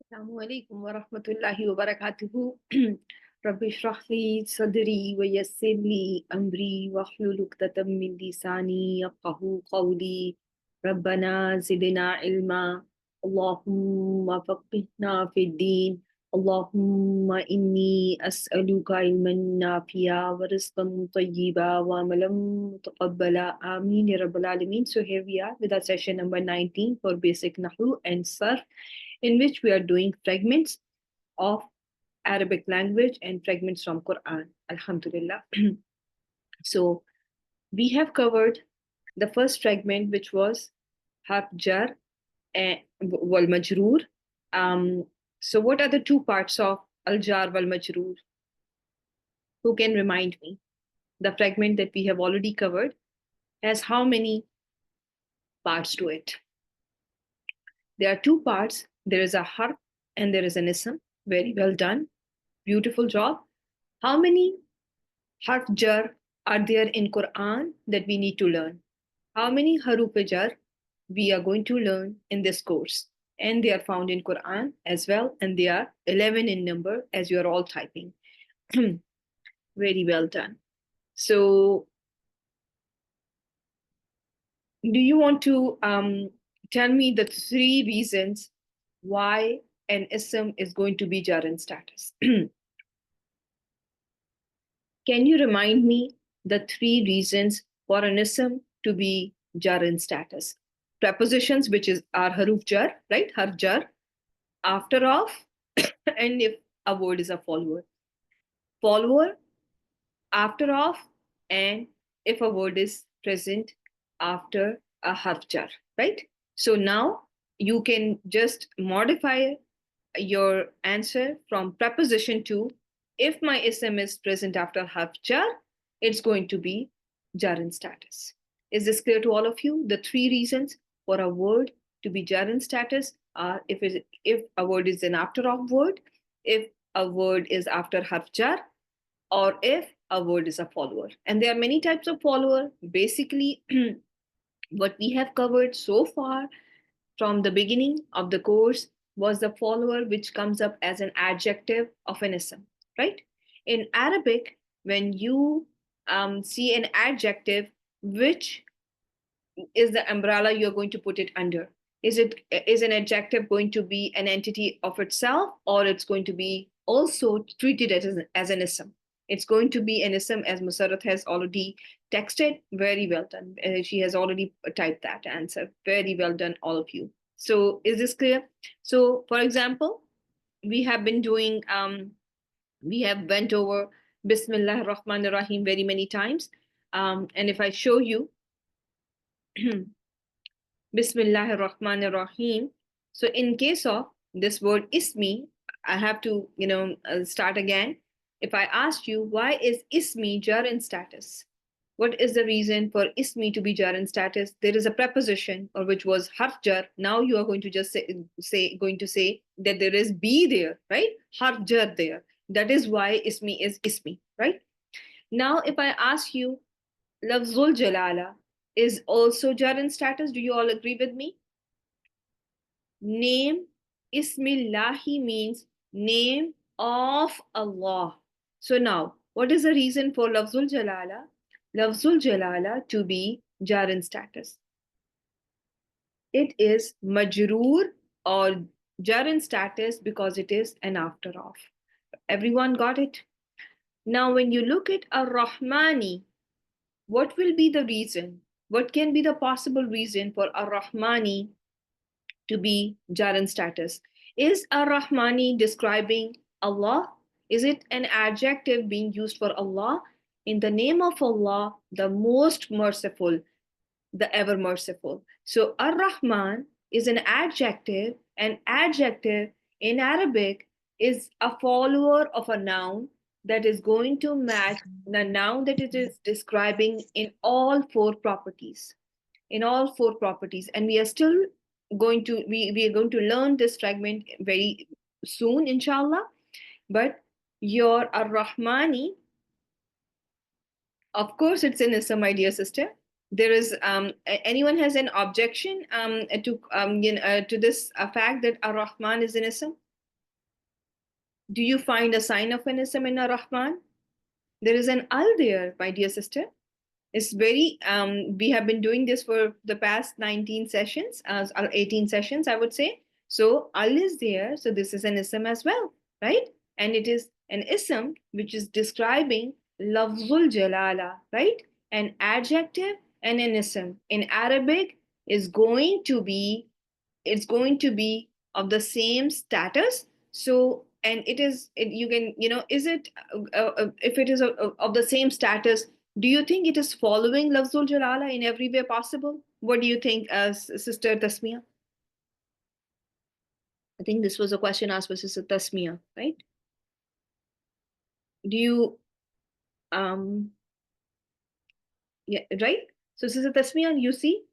Assalamu alaikum wa rahmatullahi wa barakatuhu. Rabbi shrah li sadri wa yassir li amri wa hlul uqdatam min lisani yafqahu qawli. Rabbana zidna ilma. Allahumma faqihna fid din. Allahumma inni as'aluka ilman nafi'a wa rizqan tayyiba wa amalan mutaqabbala. Ameen ya Rabbal Alameen. So here we are with our session number 19 for basic Nahw and Sarf, in which we are doing fragments of Arabic language and fragments from Quran. Alhamdulillah. So we have covered the first fragment, which was harf jar and wal majroor. So what are the two parts of al jar wal majroor? Who can remind me? The fragment that we have already covered has how many parts to it? There are two parts. There is a harf and there is an ism. Very well done. Beautiful job. How many harf jar are there in Quran that we need to learn? How many haruf jar we are going to learn in this course? And they are found in Quran as well, and they are 11 in number, as you are all typing. Very well done. So do you want to tell me the three reasons why an ism is going to be jar in status? Can you remind me the three reasons for an ism to be jar in status? Prepositions, which is our haruf jar, right? Harf jar, after of, and if a word is a follower. Follower, after of, and if a word is present after a harf jar, right? So now you can just modify your answer from preposition to, if my ism is present after harf jar, it's going to be jar in status. Is this clear to all of you? The three reasons for a word to be jar in status are if a word is an after of word, if a word is after harf jar, or if a word is a follower. And there are many types of follower. Basically, what we have covered so far from the beginning of the course was the follower, which comes up as an adjective of an ism, right? In Arabic, when you see an adjective, which is the umbrella you're going to put it under? Is an adjective going to be an entity of itself, or it's going to be also treated as an ism? It's going to be an ism, as Musarrat has already texted. Very well done. She has already typed that answer. Very well done, all of you. So is this clear? So for example, we have been doing, we have went over Bismillah ar-Rahman ar-Rahim very many times. And if I show you Bismillah ar-Rahman ar-Rahim, so in case of this word ismi, I have to, start again. If I asked you, why is ismi jar in status? What is the reason for ismi to be jar in status? There is a preposition, or which was harf jar. Now you are going to just say that there is be there, right? Harf jar there. That is why ismi is ismi, right? Now, if I ask you, lafzul jalala is also jar in status. Do you all agree with me? Name, Ismillahi means name of Allah. So now, what is the reason for Lafzul Jalala? Lafzul Jalala to be jar in status. It is majroor or jar in status because it is an after of. Everyone got it? Now, when you look at Ar-Rahmani, what will be the reason? What can be the possible reason for Ar-Rahmani to be jar in status? Is Ar-Rahmani describing Allah? Is it an adjective being used for Allah? In the name of Allah, the most merciful, the ever merciful. So Ar-Rahman is an adjective. An adjective in Arabic is a follower of a noun that is going to match the noun that it is describing in all four properties. In all four properties. And we are still going to, we are going to learn this fragment very soon, inshallah. But your Ar-Rahmani, of course, it's an ism, my dear sister. There is anyone has an objection to this fact that Ar-Rahman is an ism? Do you find a sign of an ism in ar-Rahman? There is an al there, my dear sister. It's very, we have been doing this for the past 19 sessions, or 18 sessions, I would say. So al is there. So this is an ism as well, right? And it is an ism which is describing lafzul jalala, right? An adjective and an ism. In Arabic is going to be, it's going to be of the same status. So, and it is, you can, is it, if it is of the same status, do you think it is following lafzul jalala in every way possible? What do you think, as Sister Tasmia? I think this was a question asked by Sister Tasmia, right? Do you, um, yeah, right? So, Sister Tasmia, you see,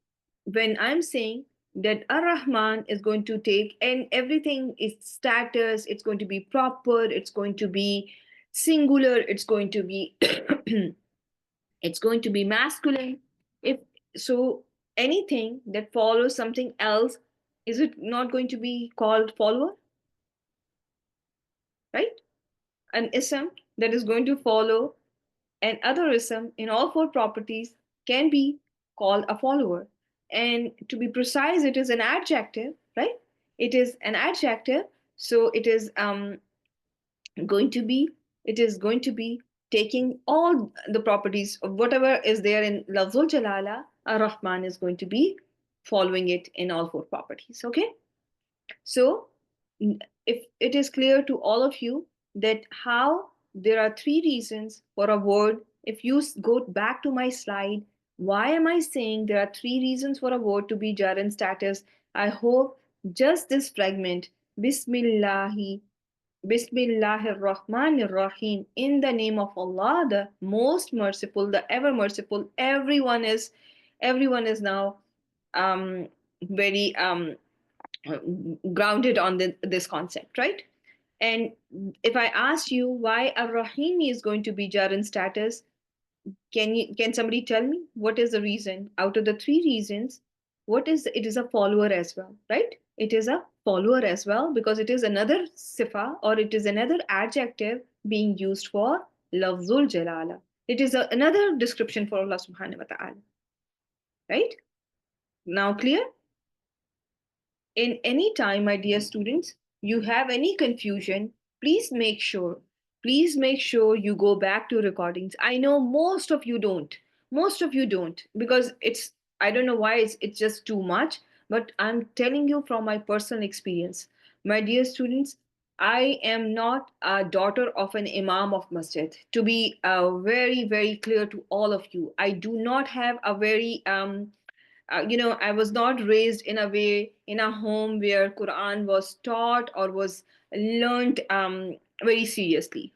when I'm saying that Ar-Rahman is going to take, and everything is status, it's going to be proper, it's going to be singular, it's going to be it's going to be masculine. If so, anything that follows something else, is it not going to be called follower, right? An ism that is going to follow an other ism in all four properties can be called a follower. And to be precise, it is an adjective, right? It is an adjective. So going to be, it is going to be taking all the properties of whatever is there in Lafzul Jalala, Ar-Rahman is going to be following it in all four properties. Okay? So, if it is clear to all of you that how there are three reasons for a word, if you go back to my slide, why am I saying there are three reasons for a word to be jar and status? I hope just this fragment, Bismillahi, Bismillahir Rahmanir Rahim, in the name of Allah, the most merciful, the ever merciful. Everyone is now very grounded on this concept, right? And if I ask you why Ar-Rahim is going to be jar in status, can somebody tell me what is the reason? Out of the three reasons, what is it? Is a follower as well, right? It is a follower as well because it is another sifa, or it is another adjective being used for lafzul jalala. It is another description for Allah subhanahu wa ta'ala, right? Now clear? In any time, my dear students, you have any confusion, please make sure, you go back to recordings. I know most of you don't, because it's, I don't know why, it's just too much, but I'm telling you from my personal experience. My dear students, I am not a daughter of an imam of masjid. To be very, very clear to all of you, I do not have a very I was not raised in a way, in a home where Quran was taught or was learned very seriously.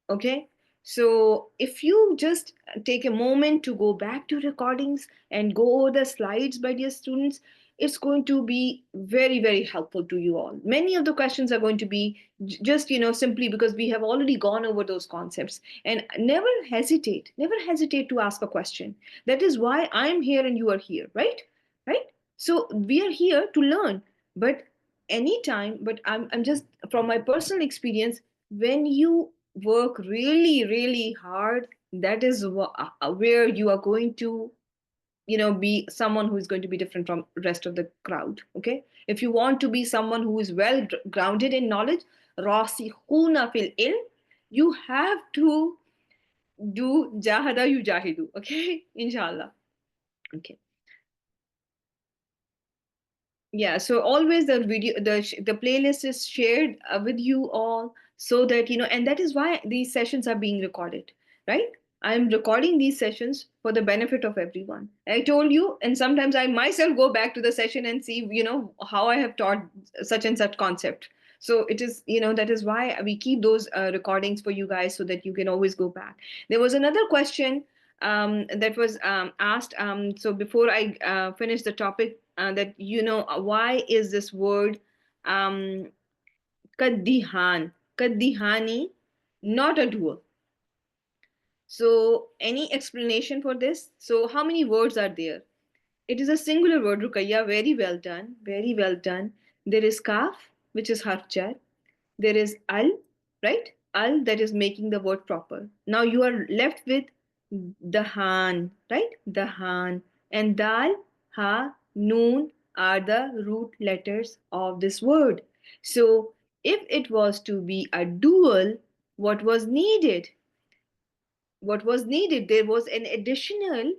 Okay. So if you just take a moment to go back to recordings and go over the slides, by dear students, it's going to be very, very helpful to you all. Many of the questions are going to be just, simply because we have already gone over those concepts. And never hesitate to ask a question. That is why I'm here and you are here, right? Right? So we are here to learn, but anytime, but I'm just, from my personal experience, when you work really, really hard, that is where you are going to, be someone who is going to be different from rest of the crowd. Okay, if you want to be someone who is well grounded in knowledge, rasikhuna fil ilm, you have to do jahada yujahidu. Okay, inshallah. Okay. Yeah, so always the video, the playlist is shared with you all, so that and that is why these sessions are being recorded, right? I'm recording these sessions for the benefit of everyone. I told you, and sometimes I myself go back to the session and see, how I have taught such and such concept. So it is, that is why we keep those recordings for you guys, so that you can always go back. There was another question that was asked. So before I finish the topic, that why is this word um, kaddihani not a dual? So any explanation for this? So how many words are there? It is a singular word, Rukaya. Very well done. Very well done. There is kaf, which is harf jar. there is al, right? Al, that is making the word proper. Now you are left with the han, right? The han. And dal, ha, noon are the root letters of this word. So if it was to be a dual, what was needed? What was needed? There was an additional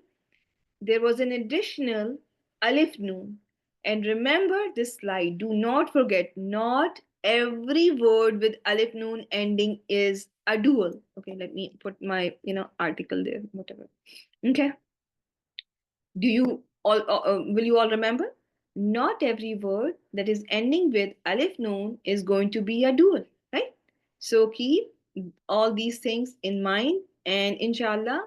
alif noon. And remember this slide. Do not forget, not every word with alif noon ending is a dual. Okay, let me put my article there, whatever. Okay. Do you all will you all remember? Not every word that is ending with alif noon is going to be a dual, right? So keep all these things in mind, and inshallah,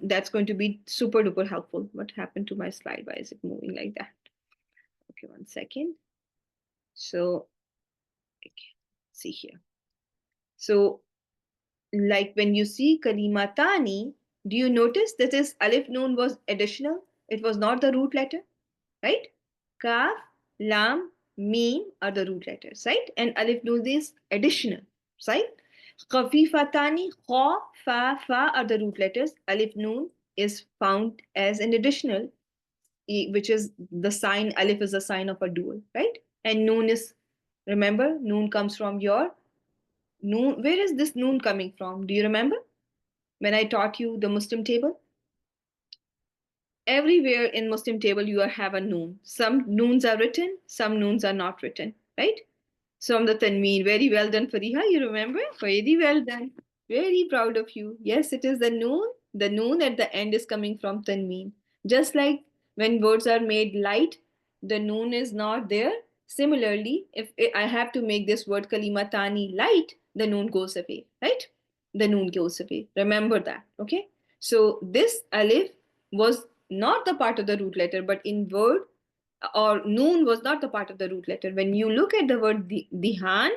that's going to be super duper helpful. What happened to my slide? Why is it moving like that? Okay, one second. So, okay, see here. So, like when you see kalimatani, do you notice that this alif noon was additional? It was not the root letter, right? Kaf, lam, mim are the root letters, right? And alif noon is additional, right? Khafifatani, kha, fa are the root letters. Alif noon is found as an additional, which is the sign, alif is a sign of a dual, right? And noon is, remember, noon comes from your noon. Where is this noon coming from? Do you remember when I taught you the Muslim table? Everywhere in Muslim table you have a noon. Some noons are written, some noons are not written, right? So the tanween, very well done, Fariha. You remember? Very well done. Very proud of you. Yes, it is the noon. The noon at the end is coming from tanween. Just like when words are made light, the noon is not there. Similarly, if I have to make this word kalimatani light, the noon goes away, right? The noon goes away. Remember that, okay? So this alif was not the part of the root letter, but in word, or noon was not the part of the root letter. When you look at the word dihan,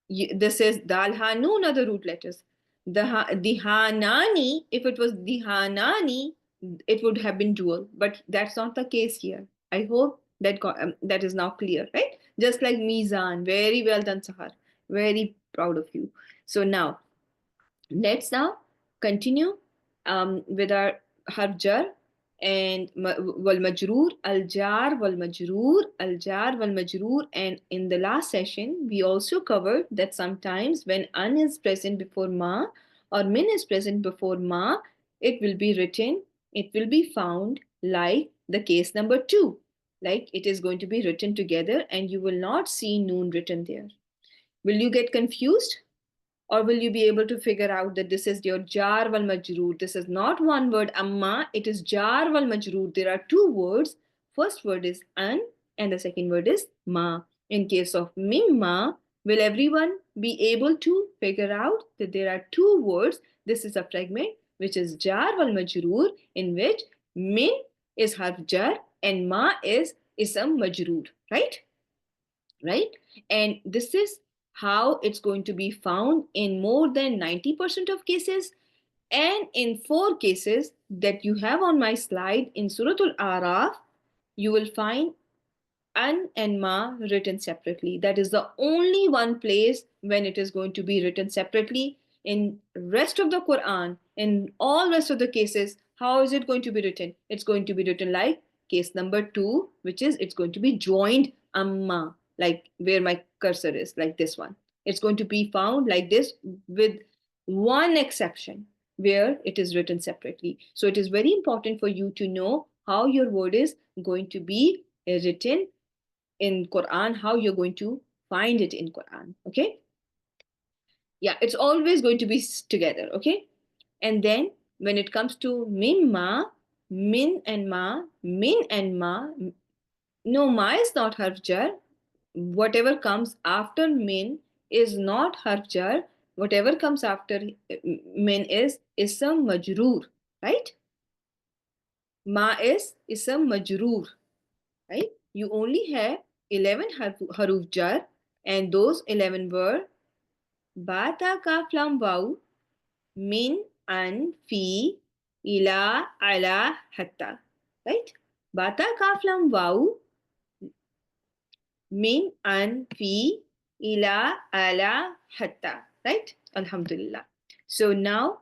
this is dal ha noon are the root letters. Dihanani, if it was dihanani, it would have been dual, but that's not the case here. I hope that is now clear, right? Just like mizan, very well done, Sahar. Very proud of you. So now let's now continue with our harf jar and wal majroor, al jar wal majroor, al jar wal majroor. And in the last session, we also covered that sometimes when an is present before ma or min is present before ma, it will be written, it will be found like the case number 2. Like it is going to be written together and you will not see noon written there. Will you get confused? Or will you be able to figure out that this is your jar wal majroor? This is not one word amma, it is jar wal majroor. There are two words. First word is an and the second word is ma. In case of mimma, will everyone be able to figure out that there are two words? This is a fragment which is jar wal majroor, in which min is harf jar and ma is ism majroor, right? Right? And this is how it's going to be found in more than 90% of cases. And in 4 cases that you have on my slide in Suratul Araf, you will find an and ma written separately. That is the only one place when it is going to be written separately. In rest of the Quran, in all rest of the cases, how is it going to be written? It's going to be written like case number 2, which is it's going to be joined amma, like where my cursor is, like this one. It's going to be found like this, with one exception where it is written separately. So it is very important for you to know how your word is going to be written in Quran, how you're going to find it in Quran. Okay. Yeah, it's always going to be together. Okay. And then when it comes to mimma, min and ma, min and ma, no, ma is not harf jar. Whatever comes after min is not harf jar. Whatever comes after min is ism majroor, right? Ma is ism majroor, right? You only have 11 haruf jar, and those 11 were ba, ta, kaf, lam, waw, min, an, fi, ila, ala, hatta, right? Ba, ta, kaf, lam, waw, min, an, fi, ila, ala, hatta. Right? Alhamdulillah. So now,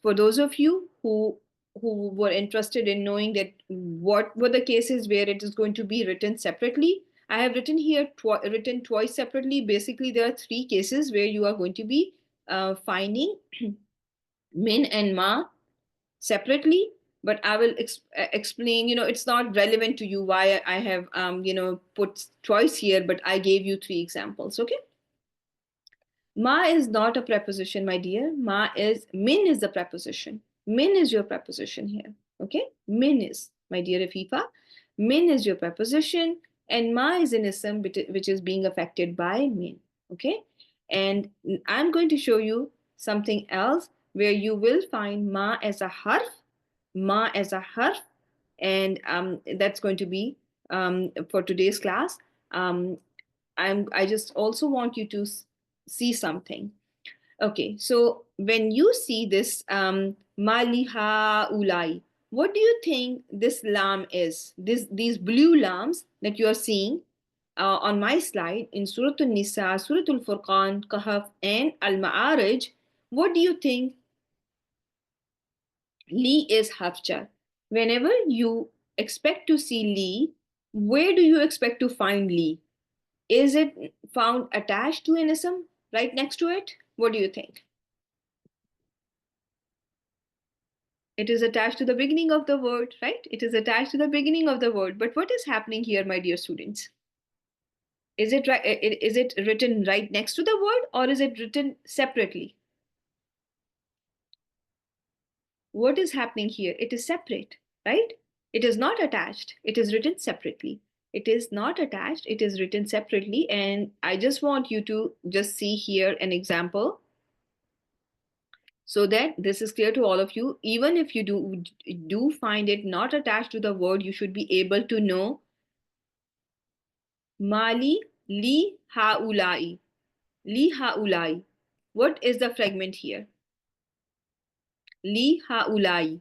for those of you who were interested in knowing that what were the cases where it is going to be written separately, I have written here written twice separately. Basically, there are three cases where you are going to be finding min and ma separately, but I will explain. It's not relevant to you why I have put twice here, but I gave you three examples. Okay. Ma is not a preposition, my dear. Min is the preposition. Min is your preposition here. Okay? Min is, my dear Afifa. Min is your preposition, and ma is an ism which is being affected by min. Okay? And I'm going to show you something else where you will find ma as a harf, and that's going to be for today's class. I just also want you to see something. Okay, so when you see this maliha ulai, what do you think this lam is? These blue lams that you are seeing on my slide in Surah An-Nisa, Surah Al-Furqan, Kahf, and Al-Ma'arij, what do you think li is hafjar? Whenever you expect to see li, where do you expect to find li? Is it found attached to an ism right next to it? What do you think? It is attached to the beginning of the word, right? It is attached to the beginning of the word. But what is happening here, my dear students? Is it right? Is it written right next to the word, or is it written separately? What is happening here? It is separate, right? It is not attached. It is written separately. It is not attached. It is written separately. And I just want you to just see here an example so that this is clear to all of you. Even if you do find it not attached to the word, you should be able to know mali li haulai. Li haulai. What is the fragment here? Li haulai.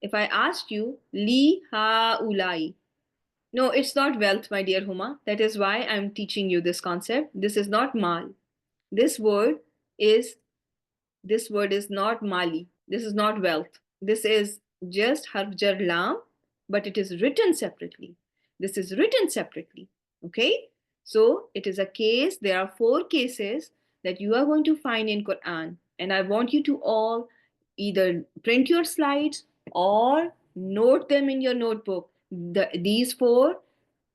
If I ask you li haulai, no, it's not wealth, my dear Huma. That is why I'm teaching you this concept. This is not mal. This word is This word is not mali. This is not wealth. This is just harf jar lam, but it is written separately. This is written separately. Okay? So it is a case. There are four cases that you are going to find in Quran. And I want you to all either print your slides or note them in your notebook. These four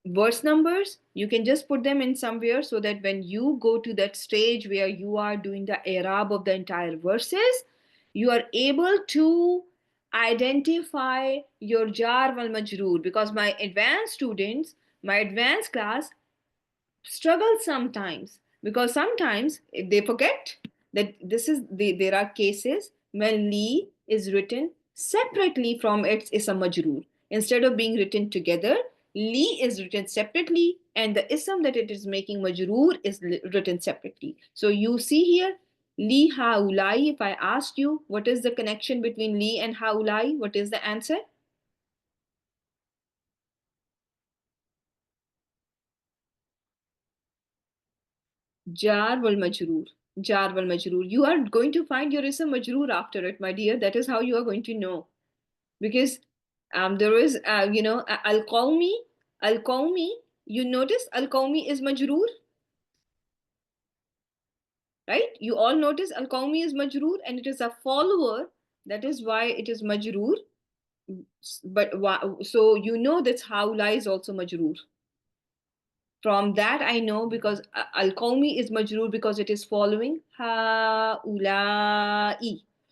verse numbers, you can just put them in somewhere so that when you go to that stage where you are doing the i'rab of the entire verses, you are able to identify your jar wal majroor, because my advanced students, my advanced class struggle sometimes, because sometimes they forget that there are cases when li is written separately from its ism majroor. Instead of being written together, li is written separately and the ism that it is making majroor is written separately. So you see here li haulai. If I ask you what is the connection between li and haulai, what is the answer? Jar wal majroor. Jar wal majroor. You are going to find your ism majroor after it, my dear. That is how you are going to know. Because there is, al-qawmi. Al-qawmi. You notice al-qawmi is majroor, right? You all notice al-qawmi is majroor and it is a follower. That is why it is majroor. But so you know that's how la is also majroor. From that I know, because al-qawmi is majroor because it is following ha-ulai.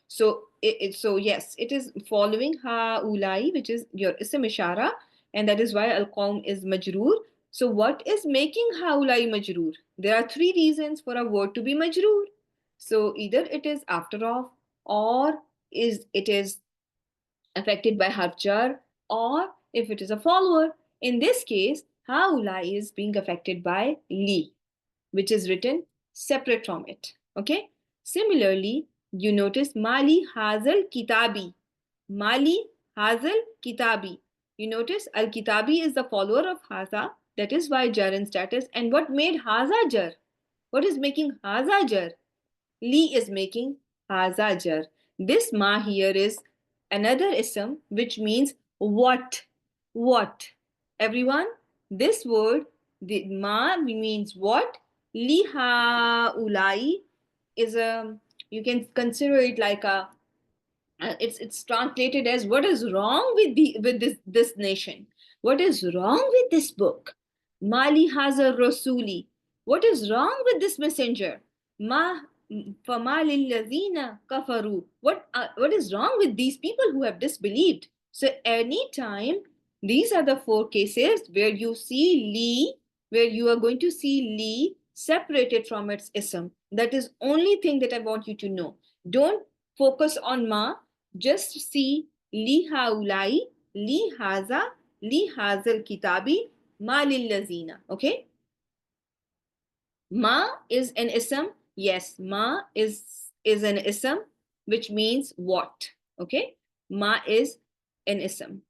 So yes, it is following ha-ulai, which is your ism ishara, and that is why al-qawm is majroor. So what is making ha-ulai majroor? There are three reasons for a word to be majroor. So either it is after off, or it is affected by harf jar, or if it is a follower. In this case, haulai is being affected by li, which is written separate from it. Okay. Similarly, you notice mali hazal kitabi. Mali hazal kitabi. You notice al kitabi is the follower of haza. That is why jar in status. And what made haza jar? What is making haza jar? Li is making haza jar. This ma here is another ism which means what. What? Everyone, this word, the ma means what? Li ha ulai is a, you can consider it like a, it's translated as what is wrong with the with this nation, what is wrong with this book, mali hazar rasuli, what is wrong with this messenger, ma fama lillazina kafaru, what is wrong with these people who have disbelieved. So anytime, these are the four cases where you see li, where you are going to see li separated from its ism. That is only thing that I want you to know. Don't focus on ma, just see li haulai, li haza, li hazal kitabi, ma lillazina. Okay? Ma is an ism. Yes, ma is an ism which means what. Okay? Ma is an ism.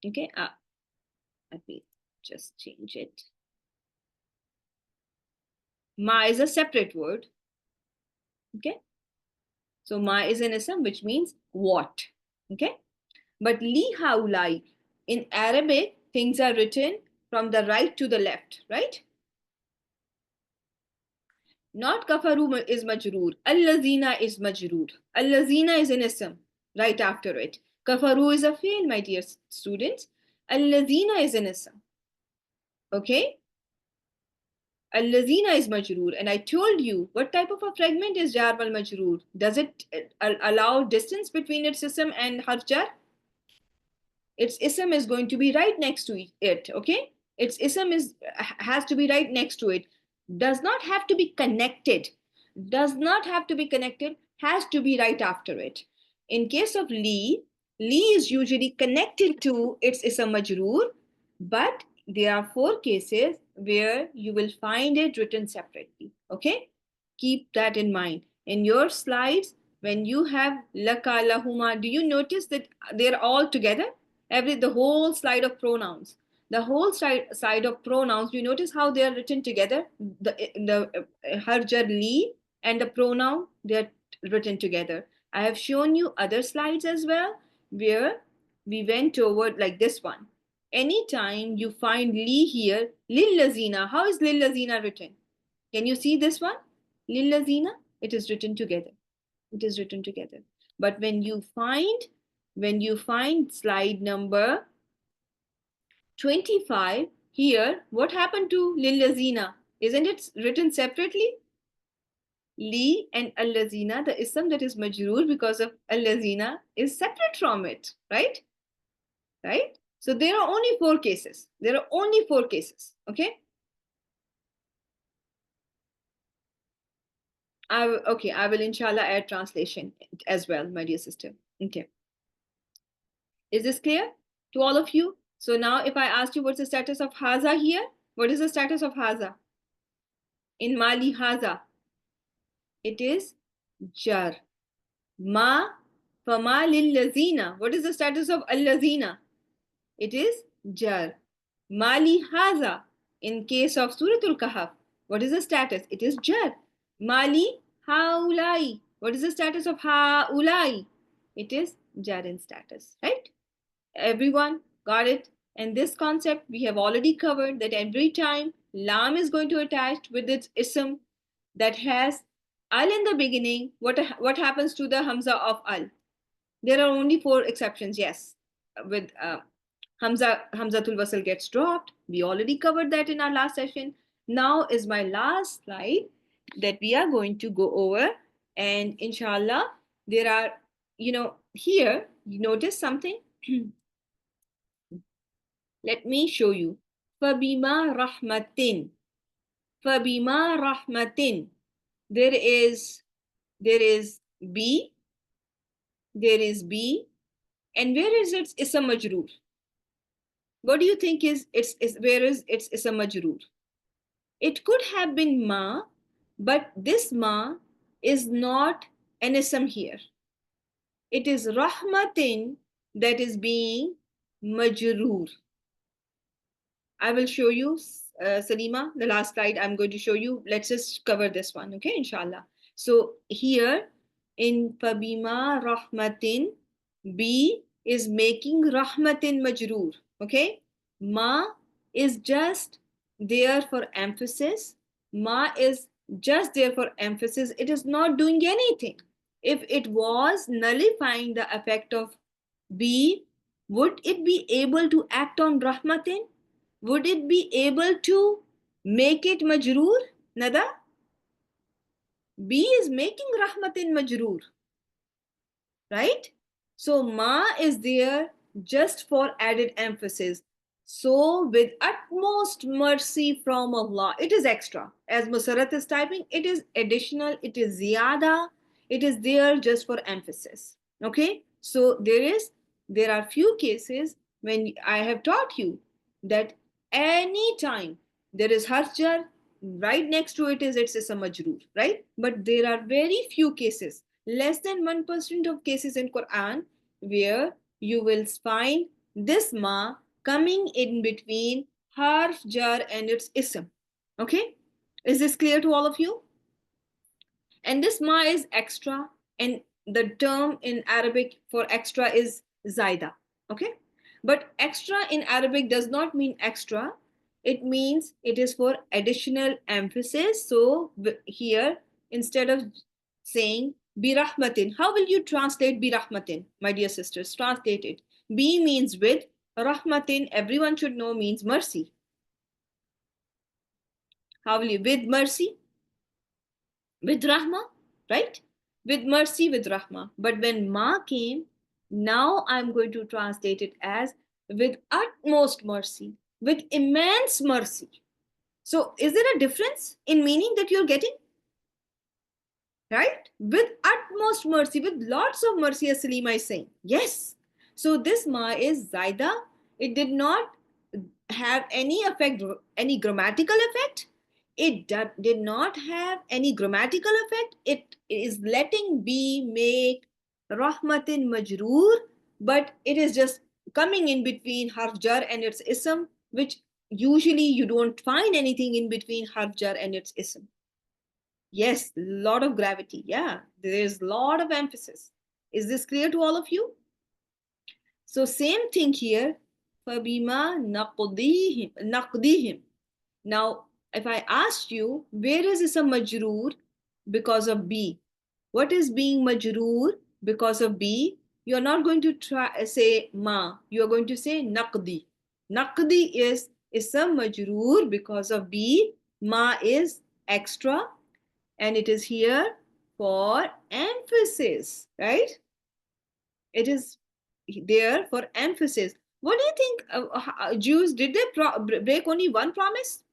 Okay? Let me just change it. Ma is a separate word. Okay? So ma is an ism which means what. Okay? But li haulai, in Arabic, things are written from the right to the left, right? Not kafaru is majroor. Allazina is majroor. Allazina is an ism right after it. Kafaru is a fail, my dear students. Allazina is an ism. Okay? Allazina is majroor. And I told you what type of a fragment is jar wal majroor. Does it allow distance between its ism and harjar? Its ism is going to be right next to it. Okay, its ism has to be right next to it, does not have to be connected, does not have to be connected, has to be right after it. In case of li is usually connected to its ism majroor, but there are four cases where you will find it written separately. Okay, keep that in mind. In your slides, when you have laka lahuma, do you notice that they're all together? The whole slide of pronouns, the whole side of pronouns, you notice how they are written together, the harjar li and the pronoun, they are written together. I have shown you other slides as well where we went over like this one. Anytime you find li here, lillazina, how is lillazina written? Can you see this one? Lillazina, it is written together, it is written together. But when you find slide number 25 here, what happened to lillazina? Isn't it written separately? Li and allazina, the ism that is majroor because of allazina, is separate from it, right? Right? So there are only four cases. There are only four cases. Okay? I will inshallah add translation as well, my dear sister. Okay. Is this clear to all of you? So now if I asked you what's the status of haza here, what is the status of haza? In Mali haza, it is jar. Ma fama lillazina. What is the status of allazina? It is jar. Mali haza. In case of Suratul Kahf, what is the status? It is jar. Mali haulai. What is the status of haulai? It is jar in status, right? Everyone got it? And this concept we have already covered, that every time lam is going to attach with its ism that has al in the beginning, what happens to the hamza of al? There are only four exceptions. Yes, with hamzatul wasl gets dropped. We already covered that in our last session. Now is my last slide that we are going to go over, and inshallah there are, here you notice something. Let me show you. Fabima rahmatin. Fabima rahmatin. There is B. There is B. And where is its ism majroor? What do you think is where is its ism majroor? It could have been ma, but this ma is not an ism here. It is rahmatin that is being majroor. I will show you Salima, the last slide I'm going to show you. Let's just cover this one, okay, inshallah. So here in Fabima Rahmatin, B is making Rahmatin Majroor, okay? Ma is just there for emphasis. Ma is just there for emphasis. It is not doing anything. If it was nullifying the effect of B, would it be able to act on Rahmatin? Would it be able to make it Majroor? Nada? B is making Rahmatin Majroor, right? So ma is there just for added emphasis. So with utmost mercy from Allah, it is extra. As Musarat is typing, it is additional, it is ziyada, it is there just for emphasis. Okay, so there are few cases when I have taught you that any time there is harjar, right next to it is it's a majroor, right? But there are very few cases, less than 1% of cases in Quran where you will find this ma coming in between harf jar and its ism. Okay, is this clear to all of you? And this ma is extra, and the term in Arabic for extra is zaida. Okay, but extra in Arabic does not mean extra, it means it is for additional emphasis. So here, instead of saying birahmatin, how will you translate birahmatin, my dear sisters? Translate it. B means with, rahmatin everyone should know means mercy. How will you? With mercy, with rahma, right? With mercy, with rahma. But when ma came, now I'm going to translate it as with utmost mercy, with immense mercy. So is there a difference in meaning that you're getting? Right? With utmost mercy, with lots of mercy, as Salima is saying. Yes. So this ma is zaida. It did not have any effect, any grammatical effect. It did not have any grammatical effect. It is letting B make rahmatin majroor, but it is just coming in between harf jar and its ism, which usually you don't find anything in between harf jar and its ism. Yes, lot of gravity. Yeah, there's a lot of emphasis. Is this clear to all of you? So same thing here. فَبِمَا نَقْضِهِمْ. Now, if I asked you, where is this a majroor because of B? What is being majroor because of B? You're not going to say ma. You're going to say naqdi. Naqdi is some majroor because of B. Ma is extra, and it is here for emphasis, right? It is there for emphasis. What do you think? Jews, did they break only one promise?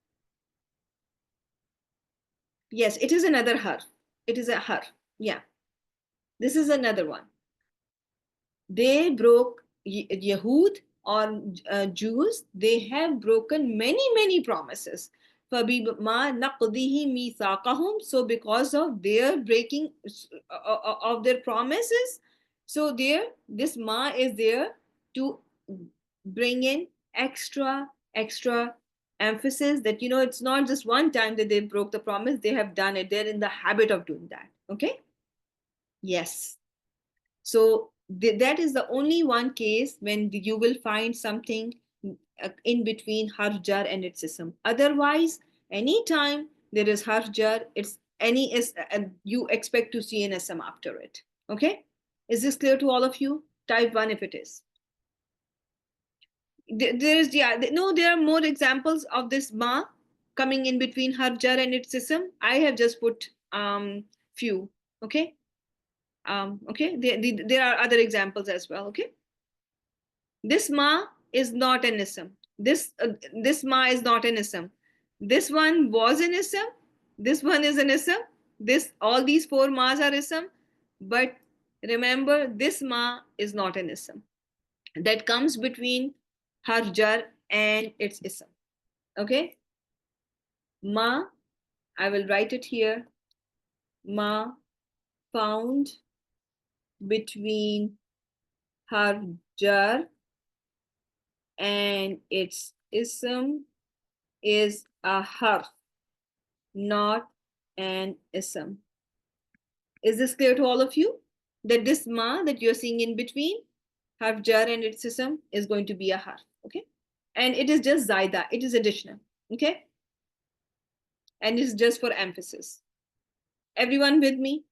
Yes, it is another harf. It is a harf. Yeah, this is another one. They broke Yahud or Jews. They have broken many promises. فَبِمَا نَقْضِهِ مِيثَاقَهُمْ. So because of their breaking of their promises, so there this ma is there to bring in extra emphasis that it's not just one time that they broke the promise, they have done it, they're in the habit of doing that. Okay, yes. So that is the only one case when you will find something in between harf jar and its ism. Otherwise, anytime there is harf jar, it's any is you expect to see an ism after it. Okay, is this clear to all of you? Type 1 if it is. There is, yeah, no, there are more examples of this ma coming in between harf jar and its ism. I have just put few. Okay, okay, there are other examples as well. Okay, this ma is not an ism. This ma is not an ism. This one was an ism. This one is an ism. This, all these four ma's are ism, but remember this ma is not an ism. That comes between harf jar and its ism. Okay, ma, I will write it here. Ma found between harf jar and its ism is a harf, not an ism. Is this clear to all of you? That this ma that you're seeing in between harf jar and its ism is going to be a harf. Okay. And it is just zaida. It is additional. Okay. And it's just for emphasis. Everyone with me?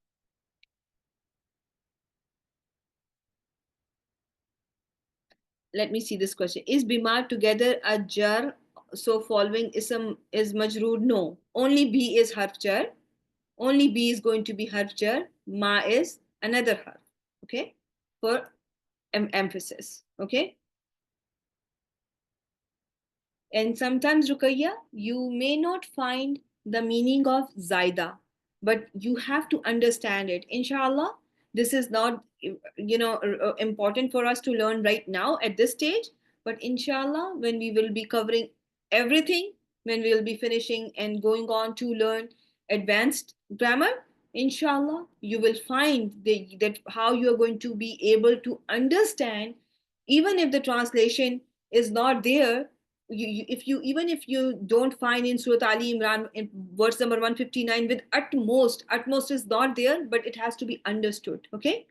Let me see this question. Is bimar together a jar? So following ism is majroor? No. Only B is harf jar. Only B is going to be harf jar. Ma is another harf. Okay. For emphasis. Okay. And sometimes, Rukaiya, you may not find the meaning of Zaida, but you have to understand it. Inshallah, this is not, important for us to learn right now at this stage, but inshallah, when we will be covering everything, when we will be finishing and going on to learn advanced grammar, inshallah, you will find that how you are going to be able to understand, even if the translation is not there. If you even if you don't find in Surah Ali Imran in verse number 159 with utmost is not there, but it has to be understood. Okay,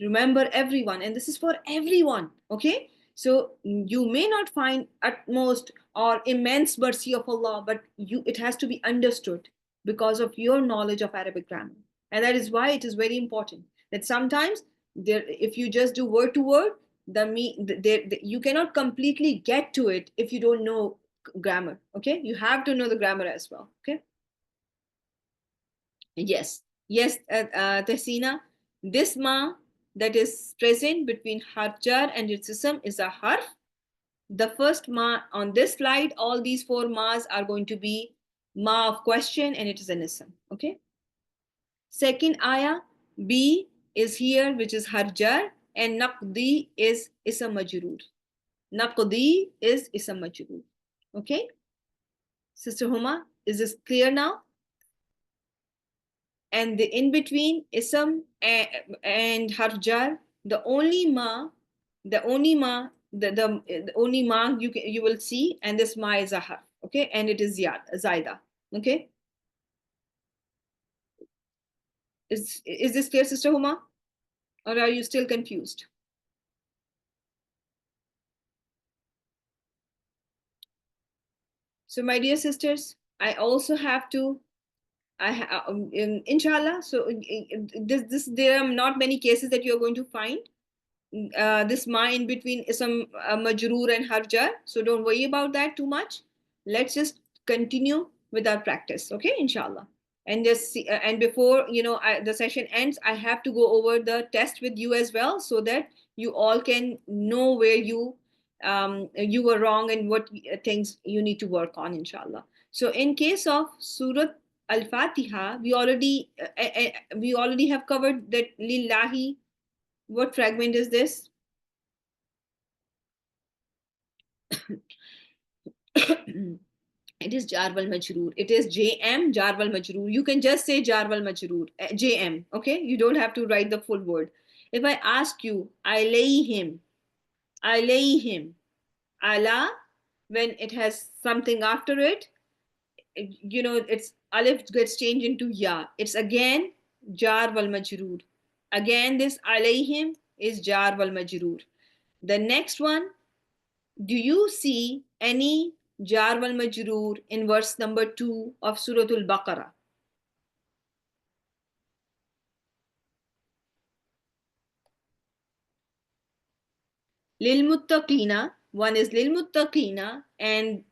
remember everyone, and this is for everyone. Okay, so you may not find utmost or immense mercy of Allah, but it has to be understood because of your knowledge of Arabic grammar, and that is why it is very important that sometimes there, if you just do word to word, you cannot completely get to it if you don't know grammar. Okay, you have to know the grammar as well. Okay. Yes, yes, Tehsina. This ma that is present between harf jar and its ism is a harf. The first ma on this slide, all these four ma's are going to be ma of question, and it is an ism. Okay. Second ayah, B is here, which is harf jar, and naqdi is ism majroor. Naqdi is ism majroor. Okay. Sister Huma, is this clear now? And the in between ism and harf jar, the only ma, the only ma, the only ma you will see, and this ma is a harf. Okay, and it is zaida. Okay, is this clear, Sister Huma, or are you still confused? So, my dear sisters, I also have to. Inshallah. So, there are not many cases that you are going to find this ma in between ism majroor and harjar, so don't worry about that too much. Let's just continue with our practice, okay, inshallah. And just see, and before the session ends, I have to go over the test with you as well, so that you all can know where you were wrong and what things you need to work on, inshallah. So in case of Surat Al-Fatiha, we already have covered that lillahi. What fragment is this? It is jarwal majroor. It is jm jarwal majroor. You can just say jarwal majroor, jm. Okay, you don't have to write the full word. If I ask you, alayhim, alayhim, ala, when it has something after it, it's alif gets changed into ya. It's again jar wal majroor. Again, this alayhim is jar wal majroor. The next one, do you see any jar wal majroor in verse number 2 of Suratul Baqarah? Lil muttaqina, one is lil muttaqina, and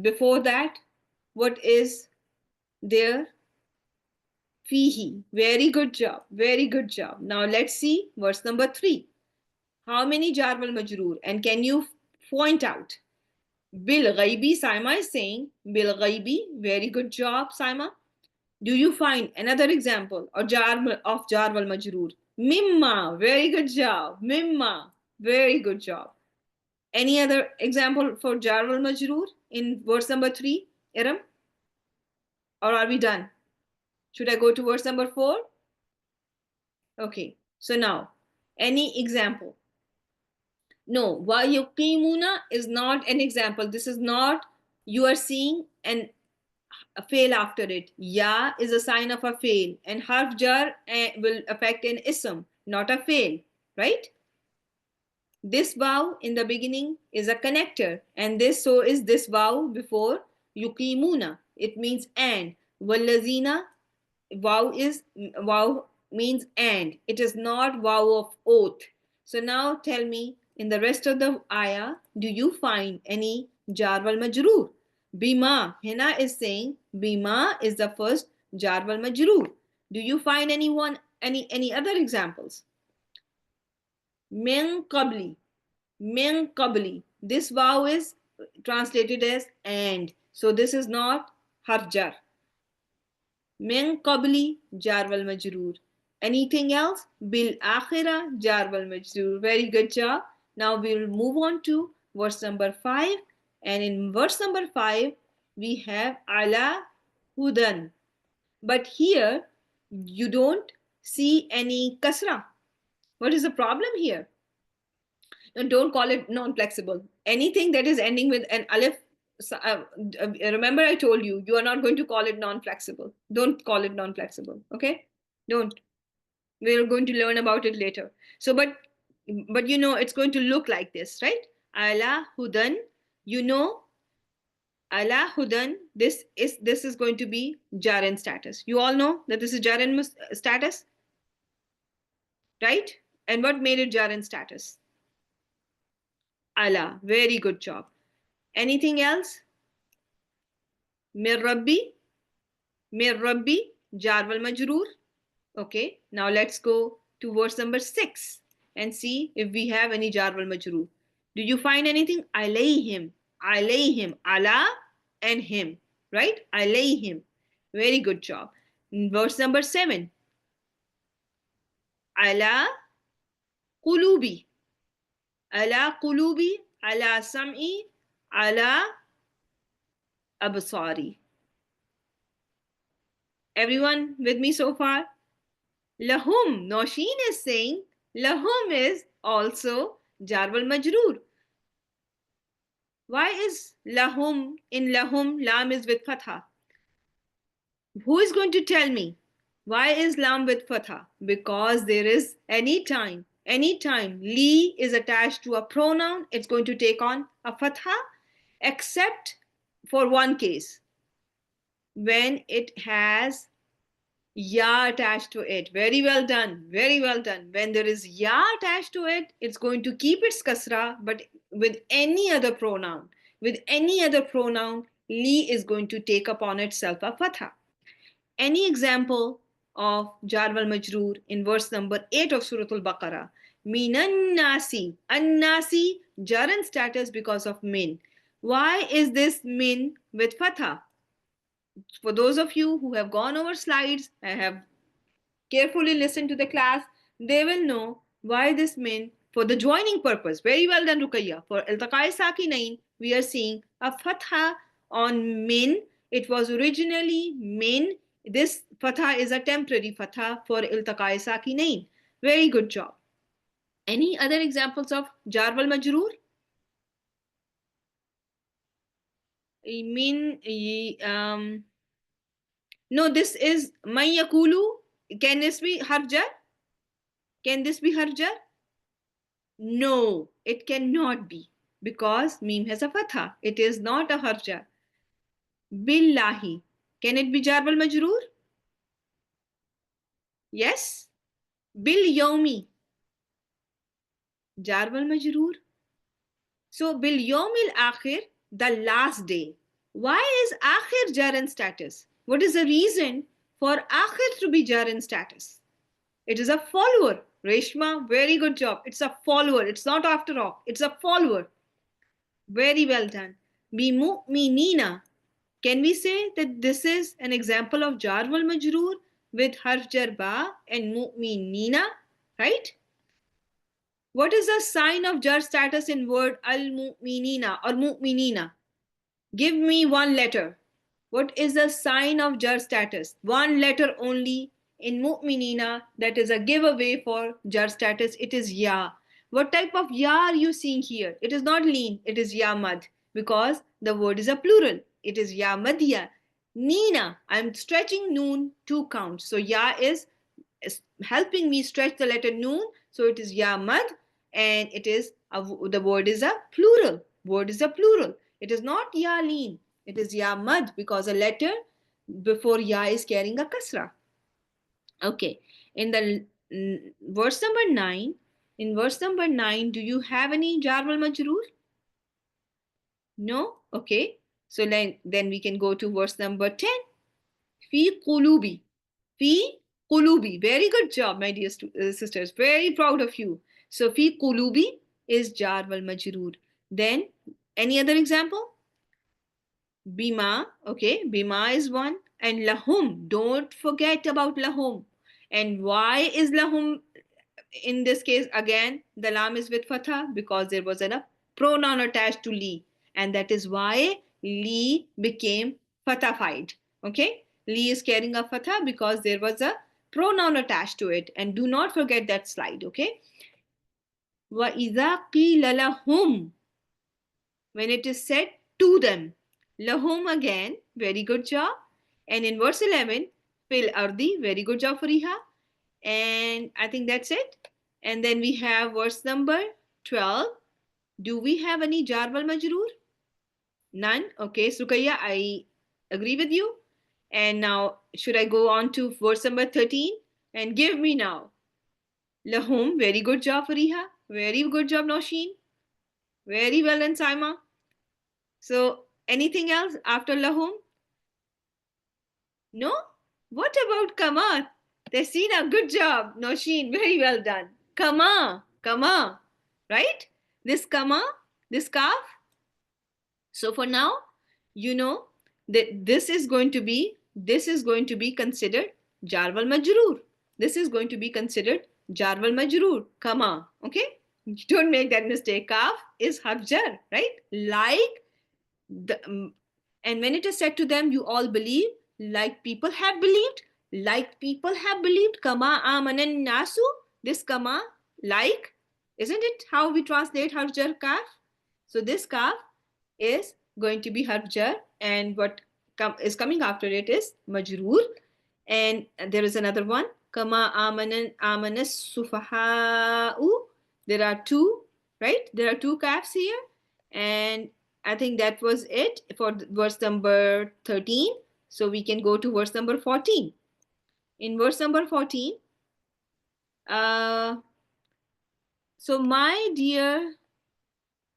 before that, what is there? Fihi. Very good job. Very good job. Now let's see verse number 3. How many jar wal majroor? And can you point out? Bil ghaibi, Saima is saying. Bil ghaibi. Very good job, Saima. Do you find another example of jar wal majroor? Mimma. Very good job. Mimma. Very good job. Any other example for jar wal majroor in verse number 3, Iram? Or are we done? Should I go to verse number 4? Okay. So now, any example? No, wa yuqimuna is not an example. This is not, you are seeing an a fail after it. Ya is a sign of a fail, and harf jar will affect an ism, not a fail, right? This waw in the beginning is a connector, and so is this waw before yuqimuna. It means and. Wallazina, waw means and. It is not waw of oath. So now tell me, in the rest of the ayah, do you find any jar wal majroor? Bima, Hina is saying Bima is the first jar wal majroor. Do you find any other examples? Min qabli, min qabli. This vow is translated as and. So this is not harjar. Min qabli jar wal majroor. Anything else? Bil akhira jar wal majroor. Very good job. Now we will move on to verse number 5. And in verse number 5, we have ala hudan. But here you don't see any kasra. What is the problem here? And don't call it non-flexible. Anything that is ending with an alif, remember I told you, you are not going to call it non-flexible. Don't call it non-flexible, okay? Don't. We're going to learn about it later. So, but you know, it's going to look like this, right? Ala hudan, you know, ala hudan, this is going to be jaran status. You all know that this is jaran status, right? And what made it jaran status? Ala, very good job. Anything else? Mir Rabbi, jar wal majroor. Okay, now let's go to verse number 6 and see if we have any jar wal majroor. Do you find anything? Alayhim, ala and him, right? Alayhim. Very good job. Verse number 7. Ala qulubi, ala qulubi, ala sam'i, ala absari. Everyone with me so far? Lahum, Nosheen is saying lahum is also jar wal majroor. Why is lahum in lahum, lam is with fatha? Who is going to tell me? Why is lam with fatha? Because there is anytime li is attached to a pronoun, it's going to take on a fatha, except for one case, when it has ya attached to it. Very well done, very well done. When there is ya attached to it, it's going to keep its kasra, but with any other pronoun, li is going to take upon itself a fatha. Any example of jar wal majroor in verse number 8 of Surah Al-Baqarah? Minan nasi, an-nasi, jar and status because of min. Why is this min with fatha? For those of you who have gone over slides and have carefully listened to the class, they will know why this min for the joining purpose. Very well done, Ruqayya. For iltaqai sakinain, we are seeing a fatha on min. It was originally min. This fatha is a temporary fatha for iltaqai sakinain. Very good job. Any other examples of jar wal majroor? No, this is mayakulu. Can this be harjar? Can this be harjar? No, it cannot be, because mim has a fatha. It is not a harjar. Billahi. Can it be jar wal majroor? Yes. Bil yomi. Jar wal majroor. So bil yomil akhir, the last day. Why is akhir jar and status? What is the reason for akhir to be jar and status? It is a follower. Reshma, very good job. It's a follower. It's not after all. It's a follower. Very well done. Bi mu'minina. Can we say that this is an example of jar wal majroor with harf jar ba and mu'minina, right? What is the sign of jar status in word al-mu'minina or mu'minina? Give me one letter. What is the sign of jar status? One letter only in mu'minina, that is a giveaway for jar status. It is ya. What type of ya are you seeing here? It is not leen, it is ya mad, because the word is a plural. It is ya madya. Nina, I'm stretching noon 2 counts. So ya is helping me stretch the letter noon. So it is ya mad, and it is the word is a plural. Word is a plural. It is not ya lean. It is ya mad because a letter before ya is carrying a kasra. Okay. In the verse number 9, in verse number 9, do you have any jar wal majroor? No? Okay. So then we can go to verse number 10. Fi qulubi. Fi qulubi. Very good job, my dear sisters. Very proud of you. So fi qulubi is jar wal majroor. Then any other example? Bima. Okay. Bima is one. And lahum. Don't forget about lahum. And why is lahum in this case? Again, the lam is with fatha because there was a pronoun attached to li. And that is why li became fathafied. Okay. Li is carrying a fatha because there was a pronoun attached to it. And do not forget that slide. Okay. Wa idha qila lahum, when it is said to them. Lahum again, very good job. And in verse 11, fil ardi, very good job, Fariha. And I think that's it. And then we have verse number 12. Do we have any jar wal majroor? None. Okay, Sukaya, I agree with you. And now, should I go on to verse number 13? And give me now. Lahum, very good job, Fariha. Very good job, Nosheen. Very well done, Saima. So, anything else after lahum? No? What about kama? Tessina, good job. Nosheen, very well done. Kama, kama, right? This kama, this kaf. So for now, you know that this is going to be considered jar wal majroor. This is going to be considered jar wal majroor. Kama, okay? Don't make that mistake. Kaf is harf jar, right? Like and when it is said to them, you all believe like people have believed, kama amanan nasu. This kama, like, isn't it how we translate harf jar kaf? So this kaf is going to be harf jar, and what is coming after it is majroor. And there is another one, kama amanas sufaha'u. There are two, right? There are two kafs here, and I think that was it for verse number 13. So we can go to verse number 14. In verse number 14, so my dear,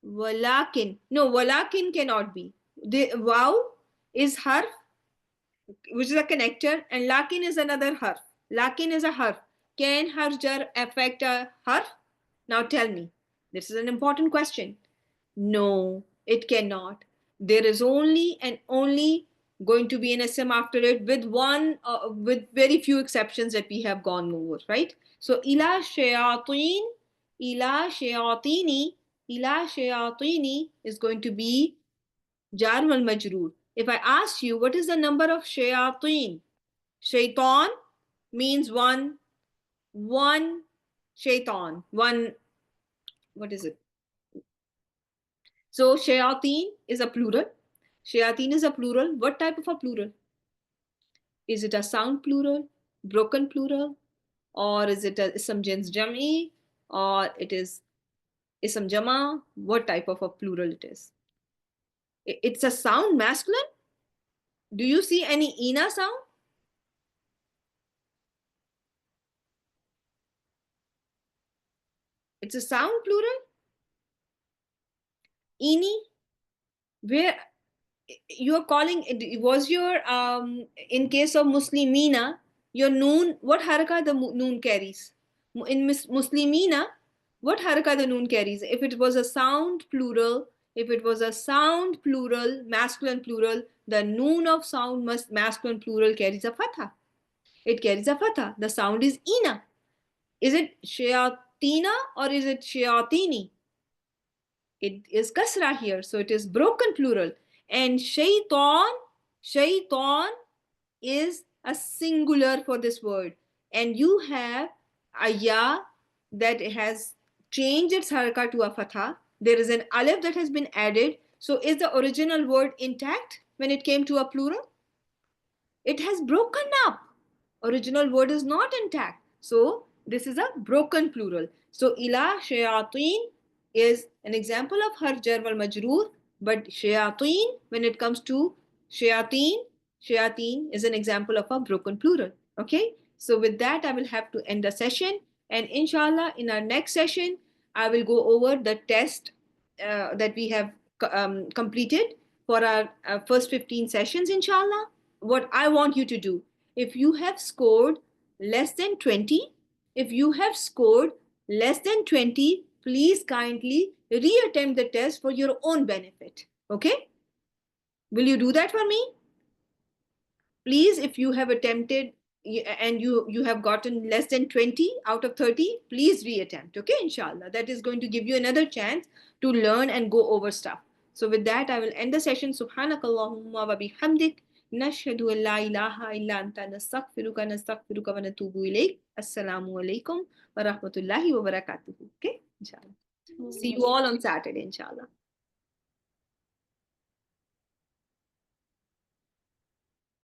walakin. No, walakin cannot be. The wow is harf, which is a connector, and lakin is another harf. Lakin is a harf. Can harf jar affect a harf? Now tell me. This is an important question. No, it cannot. There is only and only going to be an SM after it, with very few exceptions that we have gone over, right? So ila shayateen, ila shayatini, ila shayatini is going to be jar wal majroor. If I ask you what is the number of shayateen, shaitan means one shaitan, one, what is it? So shayateen is a plural. Shayateen is a plural. What type of a plural? Is it a sound plural, broken plural, or is it a ism jins jam'i, or it is ism jama? What type of a plural it is? It's a sound masculine. Do you see any ina sound? It's a sound plural. Ini, where you are calling it, was your in case of muslimina, your noon, what haraka the noon carries? In muslimina, what haraka the noon carries? If it was a sound plural, masculine plural, the noon of sound masculine plural carries a fatha. It carries a fatha. The sound is ina. Is it shayatina or is it shayatini? It is kasra here, so it is broken plural. And shaitan is a singular for this word. And you have a ya that has changed its haraka to a fatha. There is an alif that has been added. So is the original word intact when it came to a plural? It has broken up. Original word is not intact. So this is a broken plural. So ila shayateen is an example of har jar wal majroor, but shayateen, when it comes to shayateen, shayateen is an example of a broken plural. Okay. So with that, I will have to end the session. And inshallah, in our next session, I will go over the test that we have completed for our first 15 sessions, inshallah. What I want you to do, if you have scored less than 20, if you have scored less than 20, please kindly reattempt the test for your own benefit. Okay? Will you do that for me? Please, if you have attempted and you have gotten less than 20 out of 30, please reattempt. Okay, inshallah. That is going to give you another chance to learn and go over stuff. So with that, I will end the session. Subhanakallahumma wa bihamdik. Nashhadu an la ilaha illa anta nastaghfiruka wa natubu ilayk. Assalamu alaikum wa rahmatullahi wa barakatuhu. Okay, inshallah. See you all on Saturday, inshallah.